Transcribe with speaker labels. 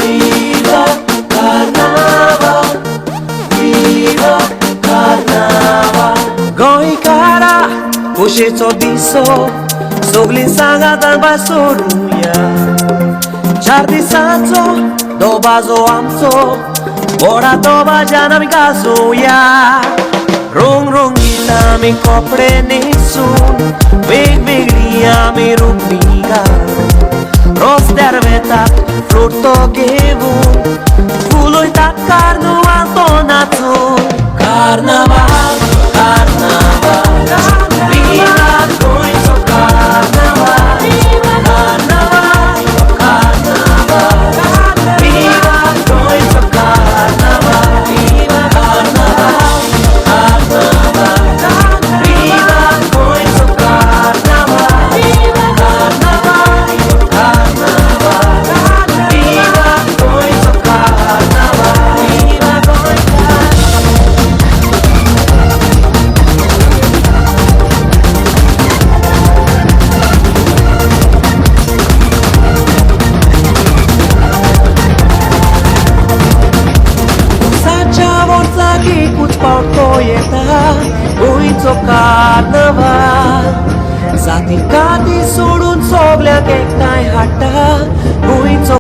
Speaker 1: Viva Carnaval, Viva Carnaval. गोंयकारा खोशेचो दिसो सगळीं सांगात सोडुया 4 दिसांचो दोबाजो आमचो व्हडा दोबाज्यान आमी गाजोवया रंगीत आमी कपडे न्हेसून वेगवेगळी आमी रुपी घालून रस्त्यार वेतात फ्लोट घेवन फुलोयतात कार्नावाल तो नाचून कार्नावाल कार्नावाल विवा गोंयचो कार्नावाल कार्नावाल कार्नावाल विवा गोंयचो कार्नावाल विवा कार्नावाल कार्नावाल विवा गोंयचो कार्नावाल विवा कार्नावाल कार्नावाल विवा गोंयचो कार्नावाल विवा गोंयचो एकूच पावटो येता गोंयचो कार्नावाल जाती काती सोडून सगळ्यांक एकठांय हाडटा गोंयचो